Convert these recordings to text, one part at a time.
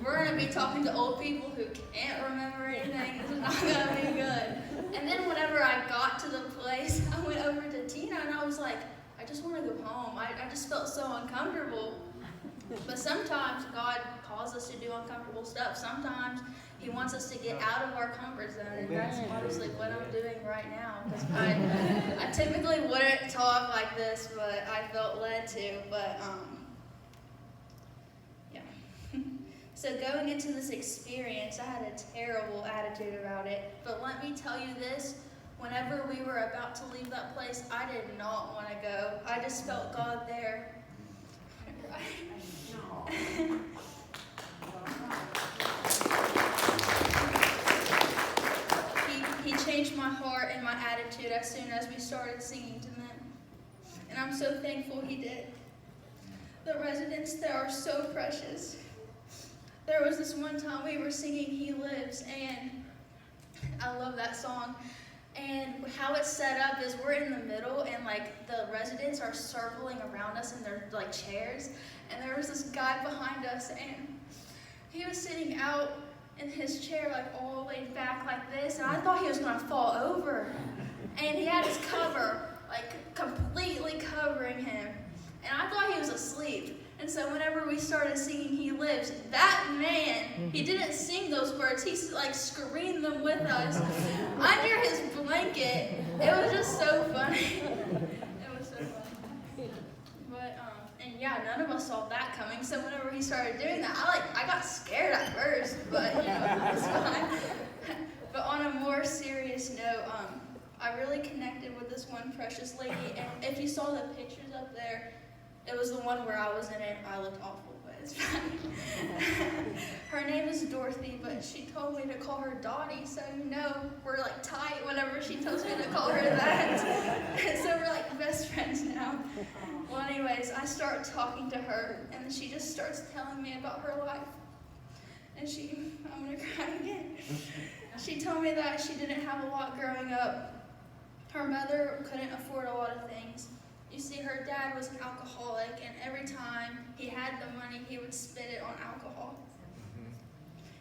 we're going to be talking to old people who can't remember anything. This is not going to be good. And then whenever I got to the place, I went over to Tina and I was like, I just want to go home. I just felt so uncomfortable. But sometimes God calls us to do uncomfortable stuff. Sometimes He wants us to get out of our comfort zone, and that's obviously what I'm doing right now. Because I typically wouldn't talk like this, but I felt led to. But yeah. So going into this experience, I had a terrible attitude about it. But let me tell you this. Whenever we were about to leave that place, I did not want to go. I just felt God there. He changed my heart and my attitude as soon as we started singing to them. And I'm so thankful He did. The residents there are so precious. There was this one time we were singing He Lives, and I love that song. And how it's set up is we're in the middle, and like the residents are circling around us in their like chairs. And there was this guy behind us, and he was sitting out in his chair like all the way back like this, and I thought he was going to fall over. And he had his cover like completely covering him, and I thought he was asleep. And so whenever we started singing He Lives, that man, he didn't sing those words. He like screamed them with us under his blanket. It was just so funny. It was so funny. But, and yeah, none of us saw that coming. So whenever he started doing that, I got scared at first, but you know, it was fine. But on a more serious note, I really connected with this one precious lady. And if you saw the pictures up there, it was the one where I was in it. I looked awful, but it's fine. Her name is Dorothy, but she told me to call her Dottie, so you know we're like tight whenever she tells me to call her that. So we're like best friends now. Well, anyways, I start talking to her, and she just starts telling me about her life. And I'm gonna cry again. She told me that she didn't have a lot growing up. Her mother couldn't afford a lot of things. You see, her dad was an alcoholic, and every time he had the money, he would spend it on alcohol.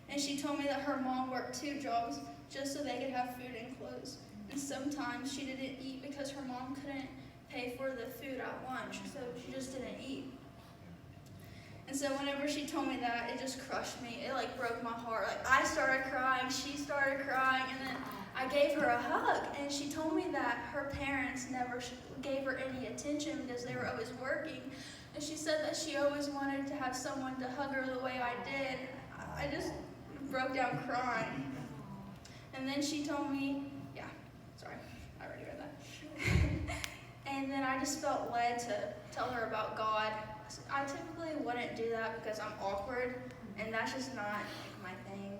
And she told me that her mom worked 2 jobs just so they could have food and clothes. And sometimes she didn't eat because her mom couldn't pay for the food at lunch, so she just didn't eat. And so whenever she told me that, it just crushed me. It like broke my heart. Like I started crying, she started crying, and then I gave her a hug, and she told me that her parents never gave her any attention because they were always working. And she said that she always wanted to have someone to hug her the way I did. I just broke down crying. And then she told me, I already read that. And then I just felt led to tell her about God. I typically wouldn't do that because I'm awkward, and that's just not my thing.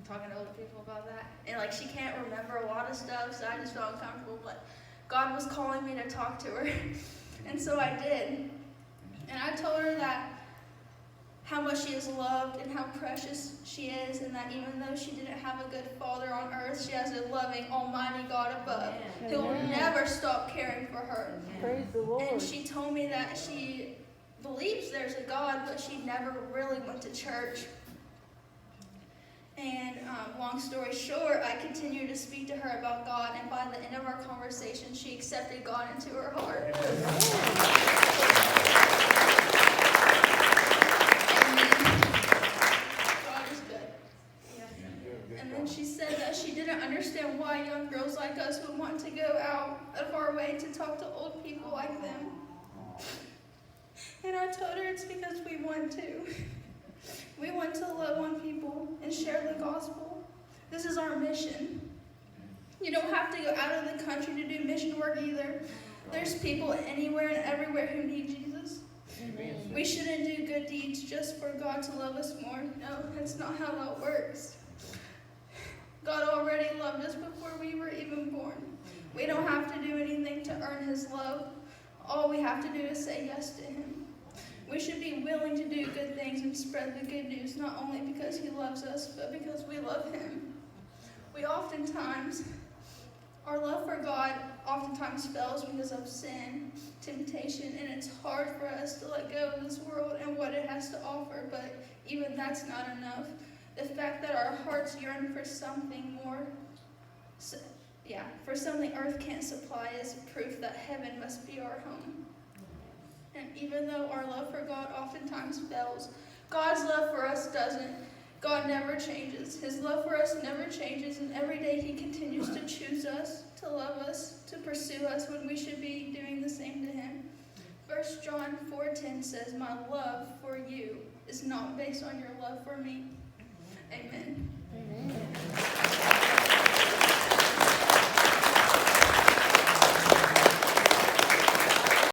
Talking to older people about that, and like she can't remember a lot of stuff, so I just felt uncomfortable, but God was calling me to talk to her. And so I did, and I told her that how much she is loved and how precious she is, and that even though she didn't have a good father on earth, she has a loving almighty God above who will never stop caring for her. Praise the Lord. And she told me that she believes there's a God, but she never really went to church. And long story short, I continued to speak to her about God, and by the end of our conversation, she accepted God into her heart. And then, God is good. Yeah. And then she said that she didn't understand why young girls like us would want to go out of our way to talk to old people like them. And I told her it's because we want to. We want to love on people and share the gospel. This is our mission. You don't have to go out of the country to do mission work either. There's people anywhere and everywhere who need Jesus. Amen. We shouldn't do good deeds just for God to love us more. No, that's not how that works. God already loved us before we were even born. We don't have to do anything to earn His love. All we have to do is say yes to Him. We should be willing to do good things and spread the good news, not only because He loves us, but because we love Him. Our love for God oftentimes fails because of sin, temptation, and it's hard for us to let go of this world and what it has to offer. But even that's not enough. The fact that our hearts yearn for something more, for something earth can't supply is proof that heaven must be our home. And even though our love for God oftentimes fails, God's love for us doesn't. God never changes. His love for us never changes, and every day he continues to choose us, to love us, to pursue us when we should be doing the same to him. 1 John 4:10 says, "My love for you is not based on your love for me." Amen. Amen.